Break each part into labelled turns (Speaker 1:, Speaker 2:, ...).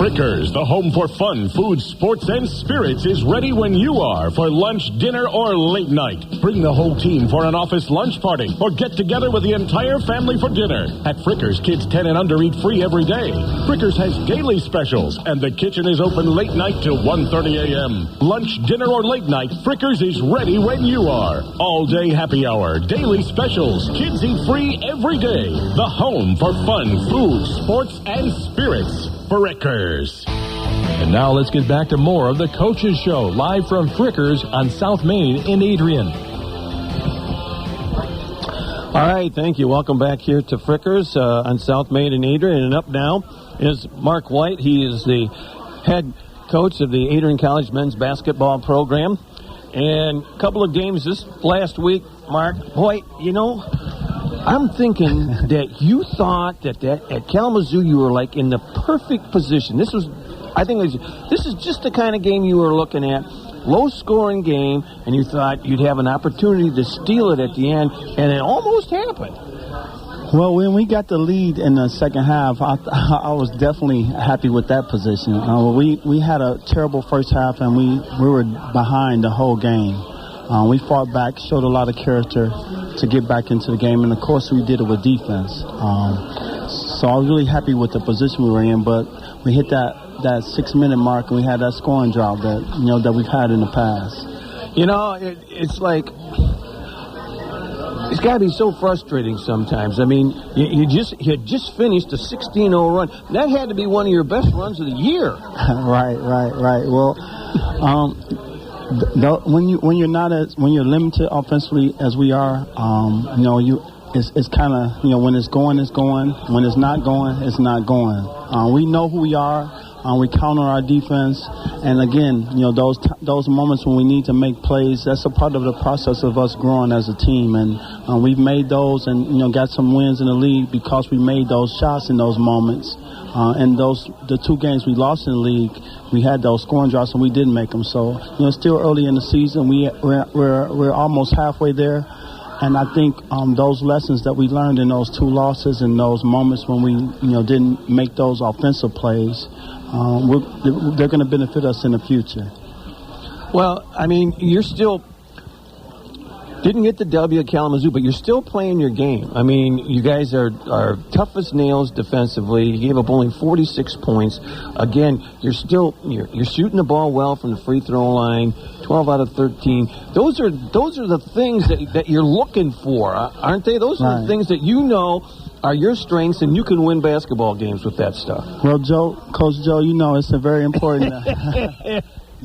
Speaker 1: Frickers, the home for fun, food, sports, and spirits, is ready when you are for lunch, dinner, or late night. Bring the whole team for an office lunch party or get together with the entire family for dinner. At Frickers, kids 10 and under eat free every day. Frickers has daily specials, and the kitchen is open late night till 1:30 a.m. Lunch, dinner, or late night, Frickers is ready when you are. All-day happy hour, daily specials, kids eat free every day. The home for fun, food, sports, and spirits. Frickers.
Speaker 2: And now let's get back to more of the Coaches Show, live from Frickers on South Main in Adrian.
Speaker 3: All right, thank you. Welcome back here to Frickers on South Main in Adrian. And up now is Mark White. He is the head coach of the Adrian College men's basketball program. And a couple of games this last week, Mark. Boy, you know, I'm thinking that you thought that at Kalamazoo you were like in the perfect position. This is just the kind of game you were looking at. Low-scoring game, and you thought you'd have an opportunity to steal it at the end, and it almost happened.
Speaker 4: Well, when we got the lead in the second half, I was definitely happy with that position. We had a terrible first half, and we were behind the whole game. We fought back, showed a lot of character to get back into the game, and of course we did it with defense. So I was really happy with the position we were in, but we hit that 6-minute mark, and we had that scoring drought that we've had in the past.
Speaker 3: You know, it's like it's got to be so frustrating sometimes. I mean, you just finished a 16-0 run. That had to be one of your best runs of the year.
Speaker 4: Right. Well, when you're limited offensively as we are, it's kind of, when it's going, it's going. When it's not going, it's not going. We know who we are. We count on our defense, and again, those moments when we need to make plays, that's a part of the process of us growing as a team, and we've made those and got some wins in the league because we made those shots in those moments. And the 2 games we lost in the league, we had those scoring drops and we didn't make them. So it's still early in the season. We're almost halfway there. And I think those lessons that we learned in those 2 losses and those moments when we didn't make those offensive plays, they're going to benefit us in the future.
Speaker 3: Well, I mean, you're still didn't get the W at Kalamazoo, but you're still playing your game. I mean, you guys are tough as nails defensively. You gave up only 46 points. Again, you're shooting the ball well from the free throw line, 12 out of 13. Those are the things that you're looking for, aren't they? Those are the things that are your strengths, and you can win basketball games with that stuff.
Speaker 4: Well, Coach Joe, it's a very important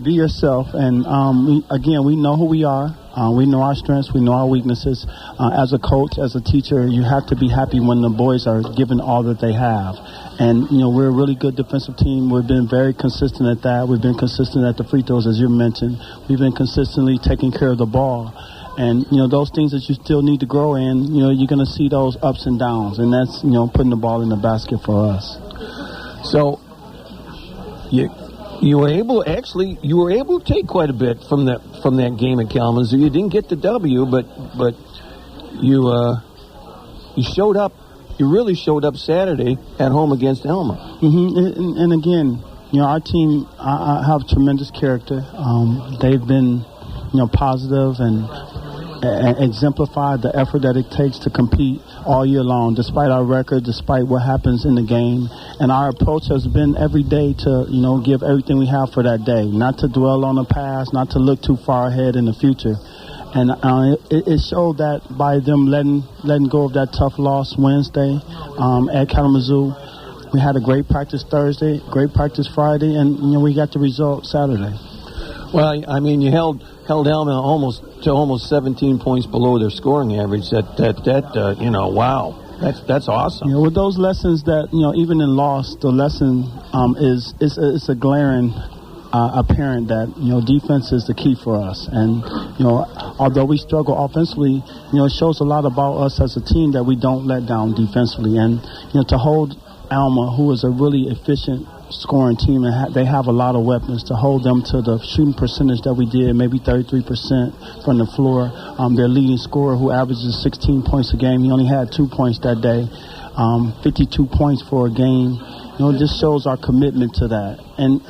Speaker 4: be yourself. And we know who we are. We know our strengths. We know our weaknesses. As a coach, as a teacher, you have to be happy when the boys are given all that they have. And, we're a really good defensive team. We've been very consistent at that. We've been consistent at the free throws, as you mentioned. We've been consistently taking care of the ball. And, those things that you still need to grow in, you're going to see those ups and downs. And that's, putting the ball in the basket for us. So, you were able to take quite a bit from that game at Kalamazoo. You didn't get the W, but you showed up. You really showed up Saturday at home against Elma. Mm-hmm. And again, our team I have tremendous character. They've been positive and exemplified the effort that it takes to compete all year long, despite our record, despite what happens in the game. And our approach has been every day to, give everything we have for that day, not to dwell on the past, not to look too far ahead in the future. And it showed that by them letting go of that tough loss Wednesday at Kalamazoo. We had a great practice Thursday, great practice Friday, and we got the result Saturday.
Speaker 3: Well, I mean, you held Elma almost 17 points below their scoring average. Wow, that's awesome.
Speaker 4: With those lessons that even in loss, the lesson is a glaring apparent that defense is the key for us. And although we struggle offensively, it shows a lot about us as a team that we don't let down defensively. And to hold Alma, who is a really efficient scoring team, and they have a lot of weapons, to hold them to the shooting percentage that we did, maybe 33% from the floor. Their leading scorer, who averages 16 points a game, he only had 2 points that day. 52 points for a game
Speaker 5: this shows our commitment to that. And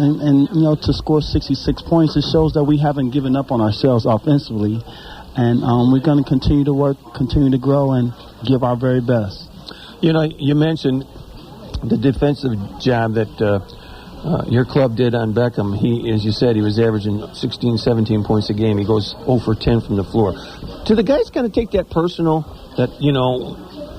Speaker 5: to score 66 points, it shows that we haven't given up on ourselves offensively. And we're going to continue to work, continue to grow, and give our very best.
Speaker 4: You mentioned the defensive job that your club did on Beckham. He, as you said, he was averaging 16, 17 points a game. He goes 0 for 10 from the floor. Do the guys kind of take that personal, that,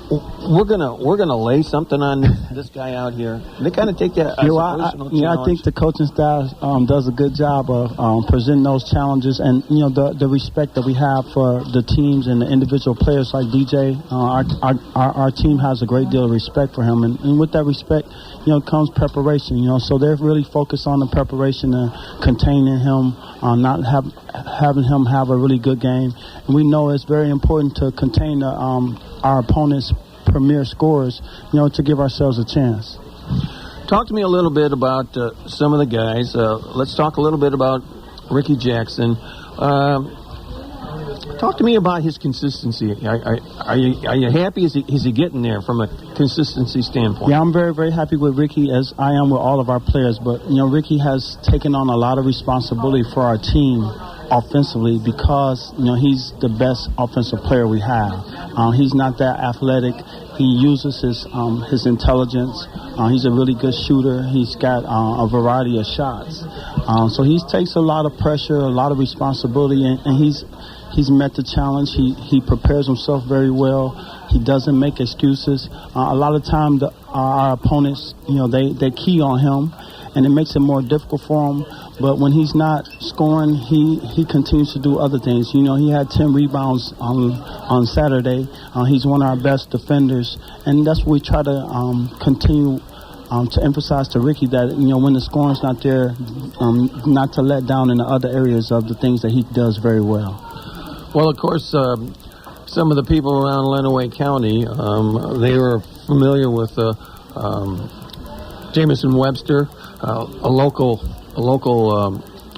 Speaker 4: we're gonna lay something on this guy out here? They kind of take that as a personal challenge.
Speaker 5: I think the coaching staff does a good job of presenting those challenges, and the respect that we have for the teams and the individual players like DJ. Our team has a great deal of respect for him, and with that respect, comes preparation. So they're really focused on the preparation and containing him, not having him have a really good game. And we know it's very important to contain our opponent's premier scorers, to give ourselves a chance.
Speaker 4: Talk to me a little bit about some of the guys. Let's talk a little bit about Ricky Jackson. Talk to me about his consistency. Are you happy? Is he getting there from a consistency standpoint?
Speaker 5: Yeah, I'm very, very happy with Ricky, as I am with all of our players. But, Ricky has taken on a lot of responsibility for our team offensively, because he's the best offensive player we have. He's not that athletic. He uses his intelligence. He's a really good shooter. He's got a variety of shots. So he takes a lot of pressure, a lot of responsibility, and he's met the challenge. He prepares himself very well. He doesn't make excuses. A lot of times our opponents, they key on him, and it makes it more difficult for him. But when he's not scoring, he continues to do other things. He had 10 rebounds on Saturday. He's one of our best defenders, and that's what we try to continue to emphasize to Ricky, that when the scoring's not there, not to let down in the other areas of the things that he does very well.
Speaker 4: Well, of course, some of the people around Lenawee County, they were familiar with Jamison Webster, a local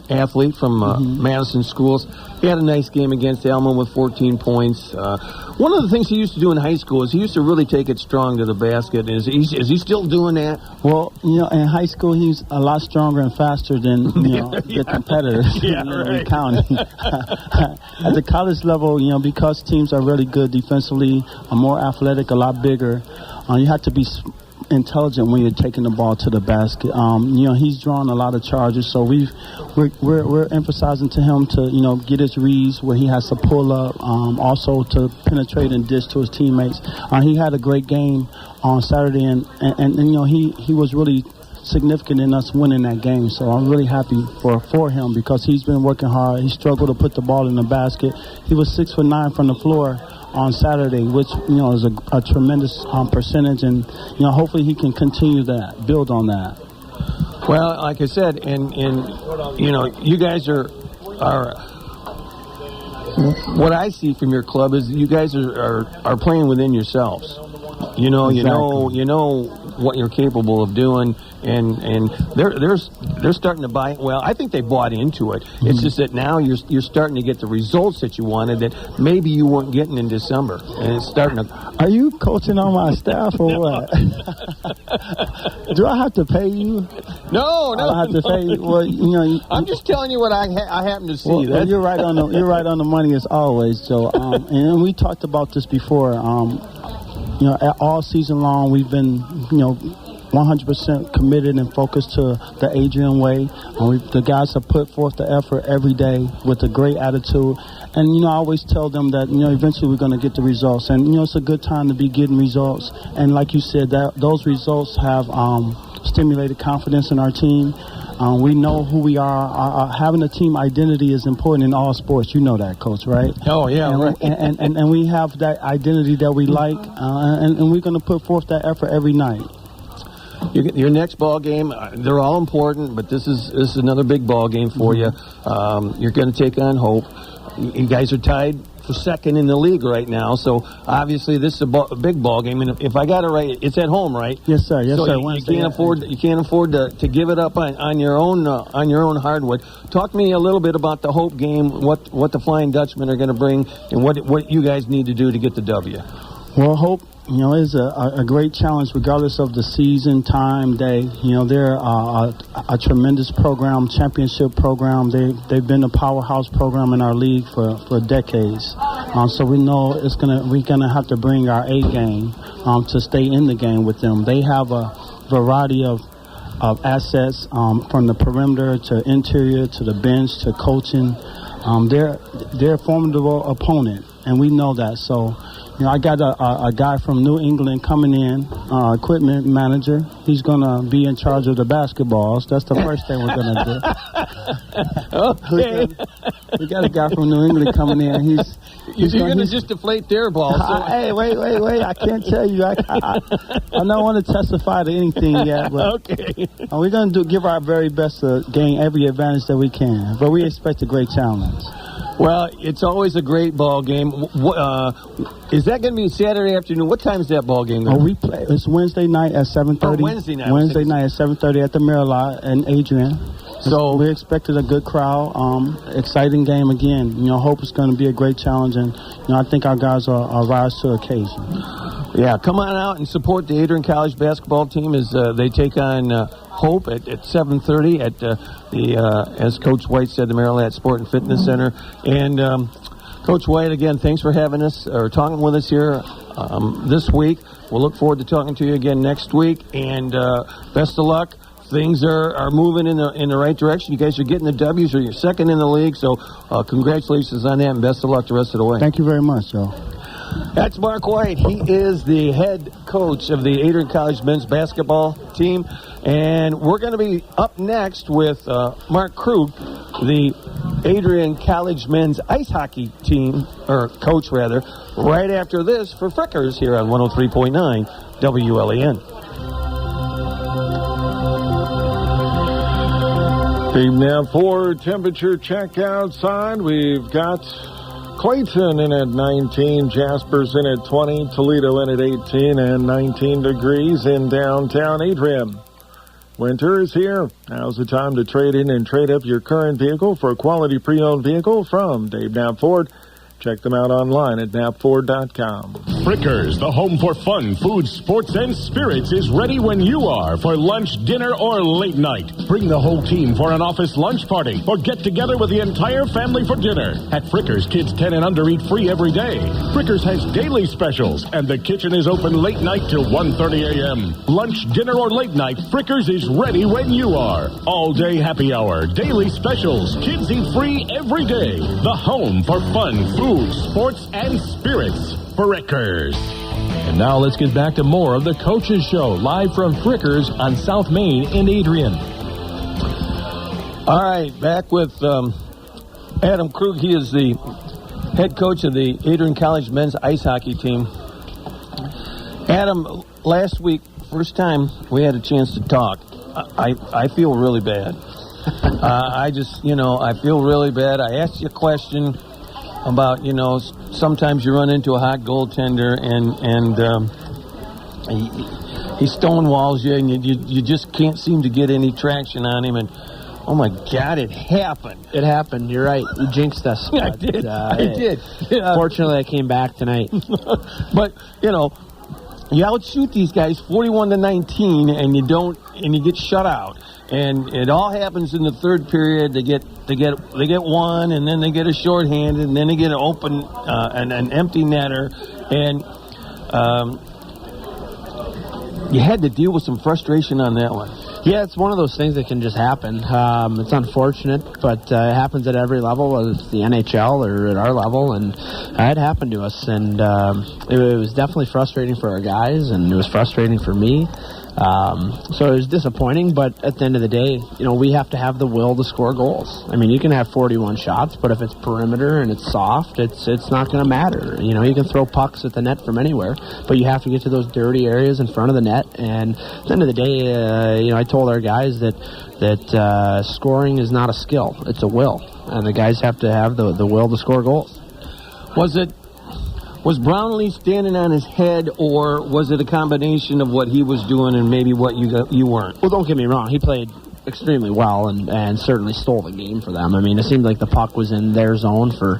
Speaker 4: athlete from Madison Schools. He had a nice game against Alma with 14 points. One of the things he used to do in high school is he used to really take it strong to the basket. Is he still doing that?
Speaker 5: Well, in high school he's a lot stronger and faster than the competitors in county. At the college level, because teams are really good defensively, are more athletic, a lot bigger, you have to be intelligent when you're taking the ball to the basket. He's drawn a lot of charges, so we're emphasizing to him to get his reads where he has to pull up, also to penetrate and dish to his teammates. He had a great game on Saturday, and he was really significant in us winning that game. So I'm really happy for him, because he's been working hard. He struggled to put the ball in the basket. He was 6 for 9 from the floor on Saturday, which is a tremendous percentage, and hopefully he can continue that, build on that.
Speaker 4: Well, like I said, and you guys are what I see from your club is you guys are playing within yourselves. You know what you're capable of doing, and they're starting to buy it. Well, I think they bought into it. Mm-hmm. It's just that now you're starting to get the results that you wanted that maybe you weren't getting in December, and it's starting to.
Speaker 5: Are you coaching on my staff or what? Do I have to pay you?
Speaker 4: No.
Speaker 5: I have to pay you. Well,
Speaker 4: I'm just telling you what I happen to see.
Speaker 5: Well, you're right on the money as always, Joe. And we talked about this before. All season long, we've been, 100% committed and focused to the Adrian way. The guys have put forth the effort every day with a great attitude. And, I always tell them that, eventually we're going to get the results. And, it's a good time to be getting results. And like you said, those results have stimulated confidence in our team. We know who we are. Having a team identity is important in all sports. You know that, Coach, right?
Speaker 4: Oh, yeah.
Speaker 5: And,
Speaker 4: right.
Speaker 5: and we have that identity that we like, and we're going to put forth that effort every night.
Speaker 4: Your next ball game, they're all important, but this is another big ball game for you. You're going to take on Hope. You guys are tied for second in the league right now, so obviously this is a big ball game. And if I got it right, it's at home, right?
Speaker 5: Yes, sir. Yes,
Speaker 4: so
Speaker 5: sir.
Speaker 4: You can't afford to give it up on your own hardwood. Talk to me a little bit about the Hope game, what the Flying Dutchmen are going to bring, and what you guys need to do to get the W.
Speaker 5: Well, Hope is a great challenge regardless of the season, time, day. They're a tremendous program, championship program. They've been a powerhouse program in our league for decades. So we know we're gonna have to bring our A game to stay in the game with them. They have a variety of assets from the perimeter to interior to the bench to coaching. They're a formidable opponent, and we know that. So, I got a guy from New England coming in, equipment manager. He's going to be in charge of the basketballs. That's the first thing we're going to do.
Speaker 3: Okay.
Speaker 5: We got a guy from New England coming in. He's
Speaker 3: going to just deflate their balls. So.
Speaker 5: Hey, wait. I can't tell you. I don't want to testify to anything yet. But
Speaker 3: okay.
Speaker 5: We're going to give our very best to gain every advantage that we can. But we expect a great challenge.
Speaker 3: Well, it's always a great ball game. Is that going to be Saturday afternoon? What time is that ball game?
Speaker 5: We play. It's Wednesday night at 7:30.
Speaker 3: Wednesday night.
Speaker 5: Wednesday night at 7:30 at the Marriott and Adrian. So we expected a good crowd. Exciting game again. Hope it's going to be a great challenge, and I think our guys will rise to the occasion.
Speaker 3: Yeah, come on out and support the Adrian College basketball team as they take on Hope at 7:30 at as Coach White said, the Marriott Sport and Fitness Center. And Coach White, again, thanks for having us or talking with us here this week. We'll look forward to talking to you again next week. And best of luck. Things are moving in the right direction. You guys are getting the W's, or you're second in the league. So congratulations on that, and best of luck the rest of the way.
Speaker 5: Thank you very much, Joe.
Speaker 3: That's Mark White. He is the head coach of the Adrian College men's basketball team. And we're going to be up next with Mark Krug, the Adrian College men's ice hockey team, or coach rather, right after this for Frickers here on 103.9 WLEN.
Speaker 6: Team now 4 temperature check outside. We've got Clayton in at 19, Jaspers in at 20, Toledo in at 18, and 19 degrees in downtown Adrian. Winter is here. Now's the time to trade in and trade up your current vehicle for a quality pre-owned vehicle from Dave Knapp Ford. Check them out online at knappford.com.
Speaker 1: Frickers, the home for fun, food, sports, and spirits, is ready when you are for lunch, dinner, or late night. Bring the whole team for an office lunch party or get together with the entire family for dinner. At Frickers, kids 10 and under eat free every day. Frickers has daily specials, and the kitchen is open late night till 1:30 a.m. Lunch, dinner, or late night, Frickers is ready when you are. All day happy hour, daily specials, kids eat free every day. The home for fun, food, sports, and spirits. Frickers.
Speaker 2: And now let's get back to more of the Coaches Show, live from Frickers on South Main in Adrian.
Speaker 3: All right, back with Adam Krug. He is the head coach of the Adrian College men's ice hockey team. Adam, last week, first time we had a chance to talk, I feel really bad. I feel really bad. I asked you a question about, sometimes you run into a hot goaltender and he stonewalls you, and you just can't seem to get any traction on him. And oh my God, it happened.
Speaker 7: It happened. You're right. You jinxed us.
Speaker 3: I did. I did.
Speaker 7: Fortunately, I came back tonight.
Speaker 3: But you outshoot these guys 41-19, and you get shut out. And it all happens in the third period. They get one, and then they get a shorthanded, and then they get an open an empty netter, and you had to deal with some frustration on that one.
Speaker 7: Yeah, it's one of those things that can just happen. It's unfortunate, but it happens at every level, whether it's the NHL or at our level, and it happened to us. And it was definitely frustrating for our guys, and it was frustrating for me. So it was disappointing, but at the end of the day, we have to have the will to score goals. I mean, you can have 41 shots, but if it's perimeter and it's soft, it's not going to matter. You can throw pucks at the net from anywhere, but you have to get to those dirty areas in front of the net. And at the end of the day, I told our guys that scoring is not a skill, it's a will, and the guys have to have the will to score goals.
Speaker 3: Was Brownlee standing on his head, or was it a combination of what he was doing and maybe what you weren't?
Speaker 7: Well, don't get me wrong. He played extremely well and certainly stole the game for them. I mean, it seemed like the puck was in their zone for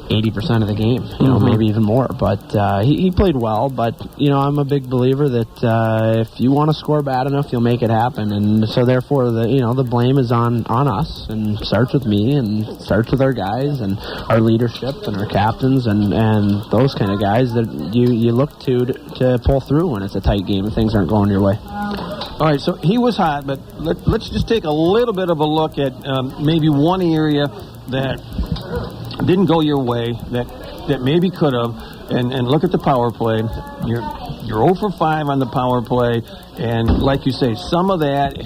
Speaker 7: 80% of the game, maybe even more. But he played well. But I'm a big believer that if you want to score bad enough, you'll make it happen. And so therefore, the blame is on us, and starts with me, and starts with our guys, and our leadership, and our captains, and those kind of guys that you look to pull through when it's a tight game and things aren't going your way.
Speaker 3: All right, so he was hot, but let's just take a little bit of a look at maybe one area that didn't go your way, that maybe could have, and look at the power play. You're 0 for 5 on the power play, and like you say, some of that,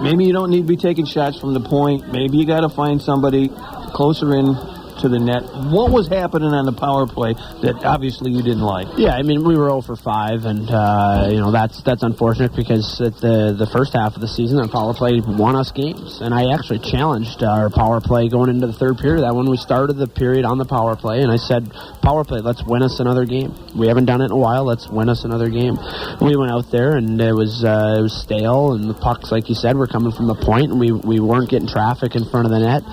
Speaker 3: maybe you don't need to be taking shots from the point. Maybe you got to find somebody closer in to the net. What was happening on the power play that obviously you didn't like?
Speaker 7: Yeah, I mean, we were 0 for 5, and that's unfortunate because at the first half of the season, our power play won us games, and I actually challenged our power play going into the third period. That when we started the period on the power play, and I said, power play, let's win us another game. We haven't done it in a while. Let's win us another game. We went out there, and it was stale, and the pucks, like you said, were coming from the point, and we weren't getting traffic in front of the net.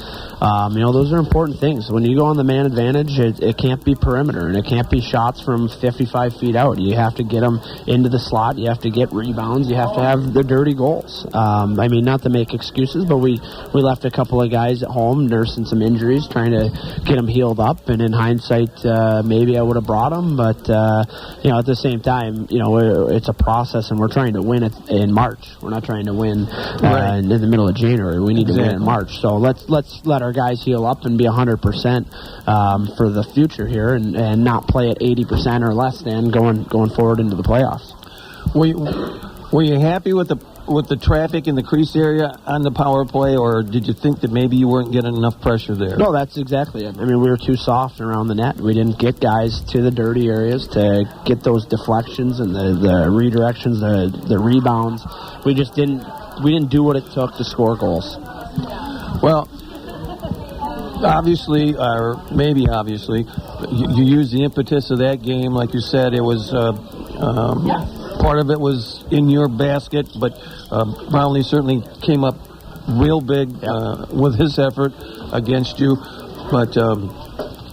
Speaker 7: Those are important things. When you go on the man advantage, it can't be perimeter, and it can't be shots from 55 feet out. You have to get them into the slot. You have to get rebounds. You have to have the dirty goals. Not to make excuses, but we left a couple of guys at home nursing some injuries, trying to get them healed up. And in hindsight, maybe I would have brought them. But, at the same time, it's a process, and we're trying to win it in March. We're not trying to win in the middle of January. We need to win in March. So let's let our guys heal up and be 100% for the future here, and not play at 80% or less than going forward into the playoffs.
Speaker 3: Were you happy with the traffic in the crease area on the power play, or did you think that maybe you weren't getting enough pressure there?
Speaker 7: No, that's exactly it. I mean, we were too soft around the net. We didn't get guys to the dirty areas to get those deflections and the redirections, the rebounds. We just didn't do what it took to score goals.
Speaker 3: Well, obviously, or maybe obviously, you used the impetus of that game. Like you said, it was part of it was in your basket, but Brownlee certainly came up real big with his effort against you. But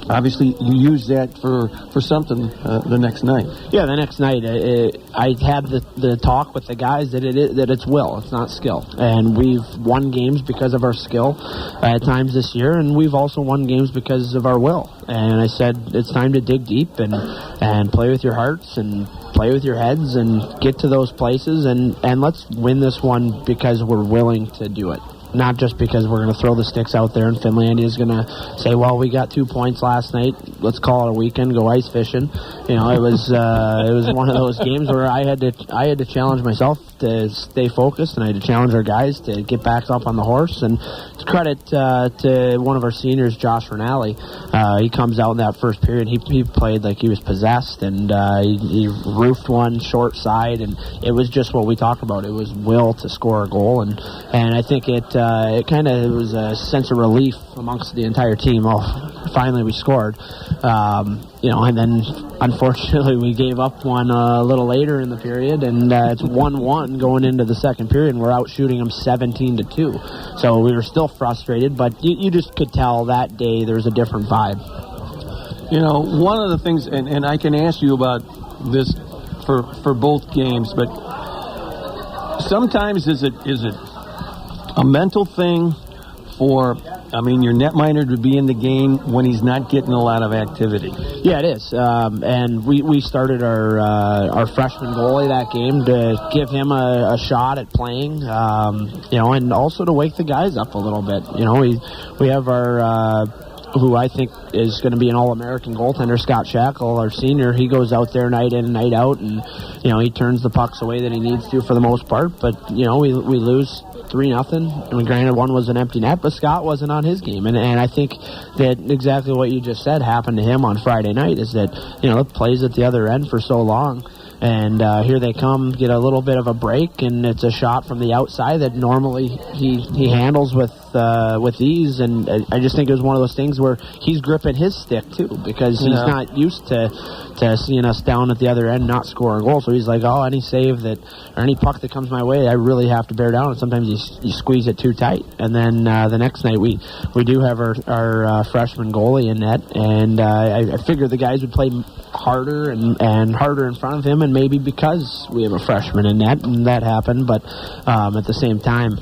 Speaker 3: obviously, you used that for something the next night.
Speaker 7: Yeah, the next night, I had the talk with the guys that it's will, it's not skill. And we've won games because of our skill at times this year, and we've also won games because of our will. And I said, it's time to dig deep and play with your hearts and play with your heads and get to those places, and let's win this one because we're willing to do it. Not just because we're going to throw the sticks out there and Finlandia is going to say, well, we got 2 points last night, let's call it a weekend, go ice fishing. It was one of those games where I had to challenge myself to stay focused, and I had to challenge our guys to get back up on the horse. And to credit to one of our seniors, Josh Rinaldi, he comes out in that first period, he played like he was possessed, and he roofed one short side, and it was just what we talked about. It was will to score a goal, and I think it kind of was a sense of relief amongst the entire team. Oh, finally we scored. And then unfortunately we gave up one a little later in the period, and it's 1-1 going into the second period, and we're out shooting them 17-2. So we were still frustrated, but you just could tell that day there's a different vibe.
Speaker 3: One of the things, and I can ask you about this for both games, but sometimes is it a mental thing for, your netminder to be in the game when he's not getting a lot of activity?
Speaker 7: Yeah, it is. And we started our freshman goalie that game to give him a shot at playing, and also to wake the guys up a little bit. We have our who I think is going to be an All-American goaltender, Scott Shackle, our senior. He goes out there night in and night out, and he turns the pucks away that he needs to for the most part. But we lose 3-0. I mean, granted, one was an empty net, but Scott wasn't on his game. And I think that exactly what you just said happened to him on Friday night, is that, it plays at the other end for so long. And here they come, get a little bit of a break, and it's a shot from the outside that normally he handles with ease, and I just think it was one of those things where he's gripping his stick too, because he's not used to seeing us down at the other end not score a goal. So he's like, any save that or any puck that comes my way, I really have to bear down. And sometimes you squeeze it too tight. And then the next night we do have our freshman goalie in net, and I figured the guys would play harder and harder in front of him, and maybe because we have a freshman in net, and that happened. But at the same time,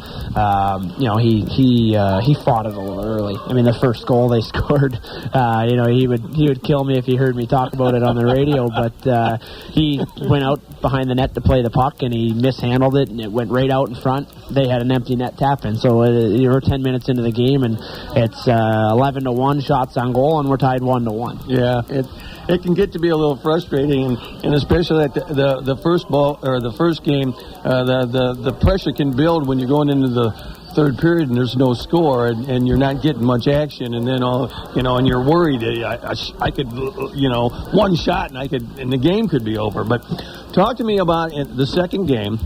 Speaker 7: he fought it a little early. I mean, the first goal they scored, he would kill me if he heard me talk about it on the radio. But he went out behind the net to play the puck, and he mishandled it, and it went right out in front. They had an empty net tap in, so we're 10 minutes into the game, and it's 11-1 shots on goal, and we're tied 1-1.
Speaker 4: Yeah, it can get to be a little frustrating, and especially at the first ball or the first game, the pressure can build when you're going into the third period and there's no score, and you're not getting much action, and then and you're worried. I could, one shot and the game could be over. But talk to me about the second game.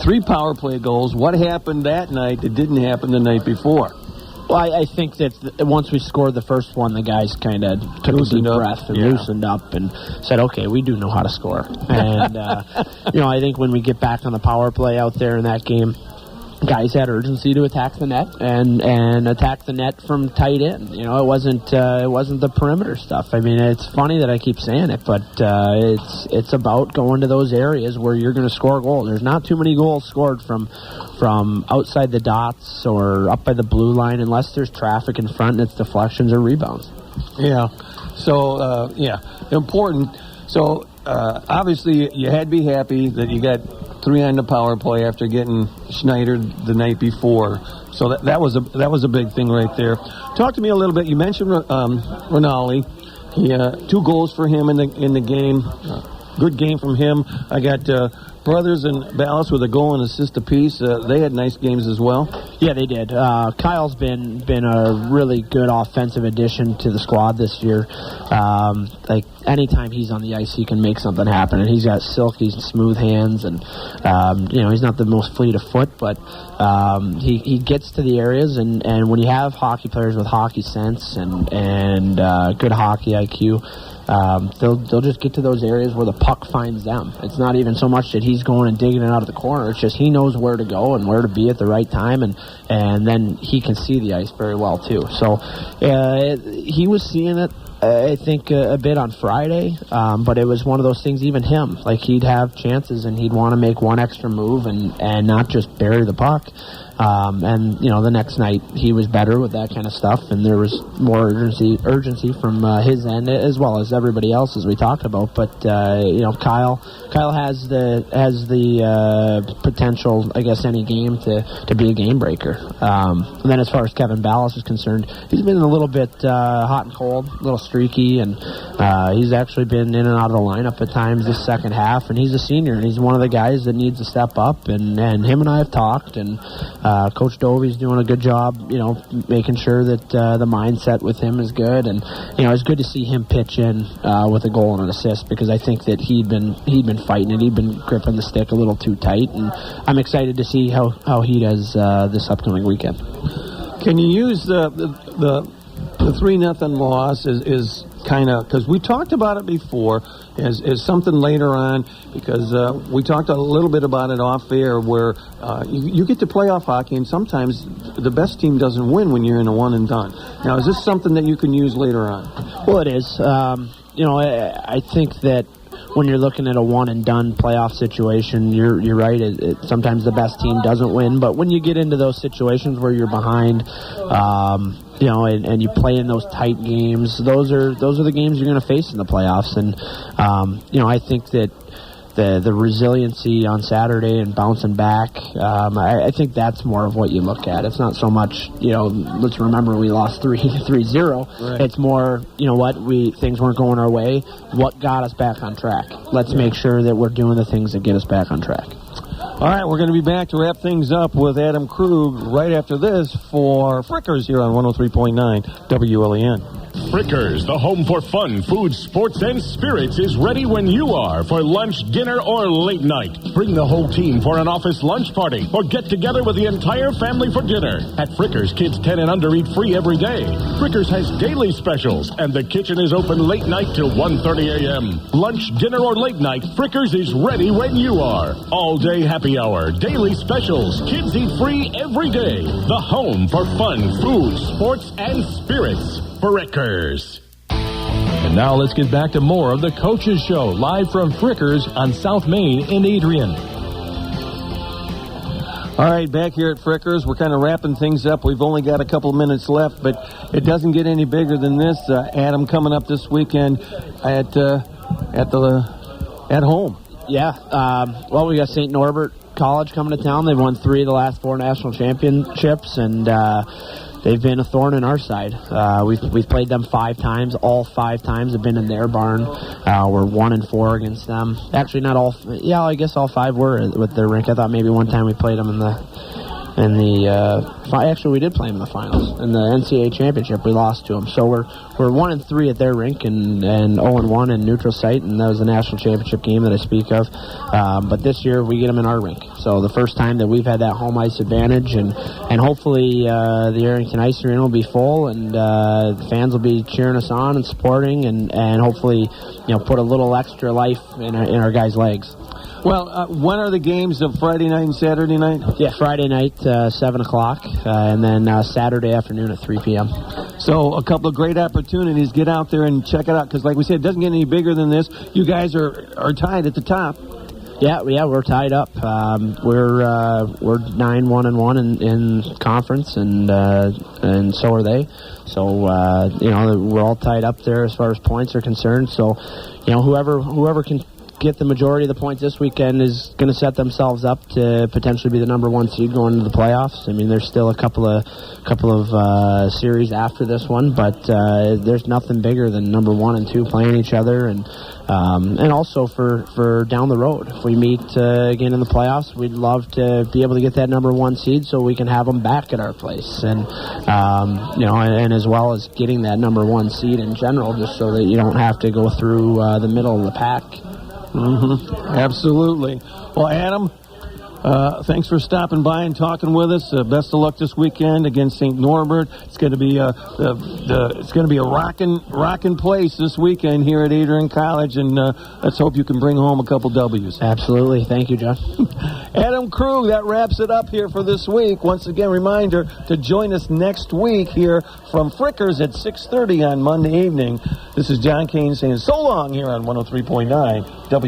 Speaker 4: 3 power play goals. What happened that night that didn't happen the night before?
Speaker 7: Well, I think that once we scored the first one, the guys kind of took a deep breath and loosened up and said, okay, we do know how to score. And, I think when we get back on the power play out there in that game, guys had urgency to attack the net and attack the net from tight end. It wasn't the perimeter stuff. I mean, it's funny that I keep saying it, but it's about going to those areas where you're going to score a goal. There's not too many goals scored from outside the dots or up by the blue line unless there's traffic in front and it's deflections or rebounds.
Speaker 4: Yeah. So important. So obviously you had to be happy that you got 3 on the power play after getting Schneider the night before. So that was a big thing right there. Talk to me a little bit. You mentioned Rinaldi. 2 goals for him in the game. Good game from him. I got Brothers and Ballas with a goal and assist apiece. They had nice games as well.
Speaker 7: Yeah, they did. Kyle's been a really good offensive addition to the squad this year. Anytime he's on the ice, he can make something happen, and he's got silky, smooth hands, and he's not the most fleet of foot, but he gets to the areas, and when you have hockey players with hockey sense and good hockey IQ, they'll just get to those areas where the puck finds them. It's not even so much that he's going and digging it out of the corner. It's just he knows where to go and where to be at the right time, and then he can see the ice very well too. So he was seeing it, I think, a bit on Friday, but it was one of those things, even him, like he'd have chances and he'd want to make one extra move and not just bury the puck. The next night he was better with that kind of stuff, and there was more urgency from his end as well as everybody else, as we talked about. But Kyle has the potential, I guess, any game to be a game breaker. And then as far as Kevin Ballas is concerned, he's been a little bit hot and cold, a little streaky, and he's actually been in and out of the lineup at times this second half. And he's a senior, and he's one of the guys that needs to step up. And him and I have talked, and Coach Dovey's doing a good job, making sure that the mindset with him is good. And it's good to see him pitch in with a goal and an assist, because I think that he'd been fighting it. He'd been gripping the stick a little too tight, and I'm excited to see how he does this upcoming weekend.
Speaker 4: Can you use the 3-0 loss is kind of, because we talked about it before, as something later on, because we talked a little bit about it off air, where you get to playoff hockey, and sometimes the best team doesn't win when you're in a one and done. Now, is this something that you can use later on?
Speaker 7: Well, it is. I think that when you're looking at a one and done playoff situation, you're right. Sometimes the best team doesn't win, but when you get into those situations where you're behind, and you play in those tight games, those are the games you're going to face in the playoffs. And I think that the resiliency on Saturday and bouncing back, I think that's more of what you look at. It's not so much, let's remember we lost 3-0. Right. It's more, things weren't going our way. What got us back on track? Let's make sure that we're doing the things that get us back on track.
Speaker 4: All right, we're going to be back to wrap things up with Adam Krug right after this for Frickers here on 103.9 WLEN.
Speaker 1: Frickers, the home for fun, food, sports, and spirits, is ready when you are for lunch, dinner, or late night. Bring the whole team for an office lunch party or get together with the entire family for dinner. At Frickers, kids 10 and under eat free every day. Frickers has daily specials, and the kitchen is open late night till 1:30 a.m. Lunch, dinner, or late night, Frickers is ready when you are. All-day happy hour, daily specials, kids eat free every day. The home for fun, food, sports, and spirits. Frickers.
Speaker 2: And now let's get back to more of the Coaches Show, live from Frickers on South Main in Adrian.
Speaker 3: All right, back here at Frickers, we're kind of wrapping things up. We've only got a couple of minutes left, but it doesn't get any bigger than this. Adam, coming up this weekend at home.
Speaker 7: Yeah. Well, we got St. Norbert College coming to town. They've won 3 of the last 4 national championships, and they've been a thorn in our side. We've played them 5 times. All 5 times have been in their barn. We're 1-4 against them. Actually, not all. Yeah, I guess all 5 were with their rink. I thought maybe one time we played them in the. Actually, we did play them in the finals. In the NCAA championship, we lost to them. So we're 1-3 at their rink and 0-1 in neutral site, and that was the national championship game that I speak of. But this year, we get them in our rink. So the first time that we've had that home ice advantage, and hopefully the Arrington Ice Arena will be full, and the fans will be cheering us on and supporting, and hopefully put a little extra life in our guys' legs.
Speaker 3: Well, when are the games of Friday night and Saturday night?
Speaker 7: Yeah, Friday night, 7 o'clock, and then Saturday afternoon at 3 p.m.
Speaker 3: So a couple of great opportunities. Get out there and check it out, because like we said, it doesn't get any bigger than this. You guys are tied at the top.
Speaker 7: Yeah, we're tied up. We're 9-1-1 in conference, and so are they. So we're all tied up there as far as points are concerned. So whoever can get the majority of the points this weekend is going to set themselves up to potentially be the number 1 seed going into the playoffs. I mean, there's still a couple of series after this one, but there's nothing bigger than number 1 and 2 playing each other, and also for down the road. If we meet again in the playoffs, we'd love to be able to get that number 1 seed so we can have them back at our place, and as well as getting that number 1 seed in general, just so that you don't have to go through the middle of the pack.
Speaker 3: Mm-hmm. Absolutely. Well, Adam, thanks for stopping by and talking with us. Best of luck this weekend against St. Norbert. It's going to be a rockin' place this weekend here at Adrian College, and let's hope you can bring home a couple W's.
Speaker 7: Absolutely. Thank you, John.
Speaker 3: Adam Krug, that wraps it up here for this week. Once again, reminder to join us next week here from Frickers at 6:30 on Monday evening. This is John Koehn saying so long here on 103.9 W.